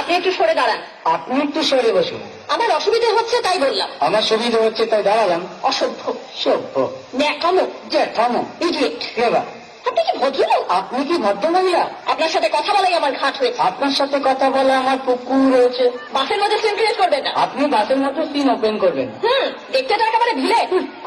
আপনি একটু সরে দাঁড়ান। আপনি একটু সরে বসুন। আমার অসুবিধা হচ্ছে তাই বললাম। আমার সুবিধা হচ্ছে তাই দাঁড়ালাম। অসভ্য, সভ্য, ন্যাকামো, জ্যাঠামো, ইডিয়েট। এবার আপনি কি ভদ্রলোক? আপনি কি ভদ্রমহিলা? আপনার সাথে কথা বলাই আমার ঘাট হয়েছে। আপনার সাথে কথা বলে আমার পুকুর রয়েছে। বাসের মধ্যে সিন ক্রিয়েট করবেন না। আপনি বাসের মধ্যে সিন ওপেন করবেন। দেখতে তো একেবারে ভিলে।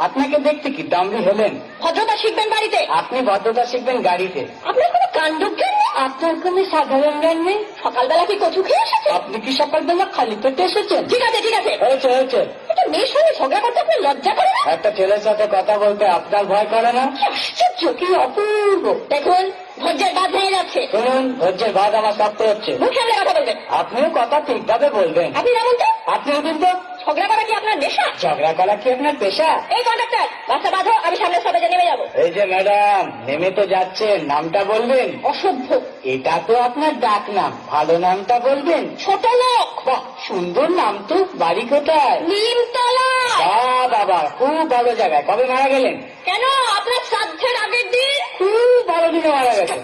আপনাকে দেখতে কি দামড়ি হলেন? ভদ্রতা শিখবেন বাড়িতে। আপনি ভদ্রতা শিখবেন গাড়িতে। আপনার কোনো কাণ্ডজ্ঞান নেই। আপনার কোনো সাধারণ জ্ঞান নেই। সকালবেলা কি কচু খেয়ে এসেছে? আপনি কি সকালবেলা খালি পেটে এসেছেন? ঠিক আছে ঠিক আছে, হয়েছে হয়েছে। একটা মেয়ের সঙ্গে ঝগড়া করতে আপনার লজ্জা করে না? একটা ছেলের সাথে কথা বলতে আপনার ভয় করে না? কি আশ্চর্য, কি অপূর্ব। দেখুন ধৈর্যের বাঁধ ভেঙে যাচ্ছে। শুনুন, ধৈর্যের বাদ আমার শক্ত হচ্ছে। মুখে আমরা কথা বলবেন। আপনিও কথা ঠিকভাবে বলবেন। আপনি যেমন তো আপনি কিন্তু ঝগড়া করা কি আপনার নেশা? ঝগড়া করা কি আপনার পেশা? এই কন্ডাক্টর, বাসটা বাঁধো, আমি সামনের স্টপেজে নেমে যাবো। এই যে ম্যাডাম, নেমে তো যাচ্ছেন, নামটা বলবেন। অসভ্য, এটা তো আপনার ডাক নাম, ভালো নামটা বলবেন। ছোট লোক। বাহ, সুন্দর নাম তো। বাড়ি কোথায়? নিমতলা। বাহ বাবা, খুব ভালো জায়গায়। কবে মারা গেলেন? কেন, আপনার শ্রাদ্ধের আগের দিন। খুব ভালো দিনে মারা গেছেন।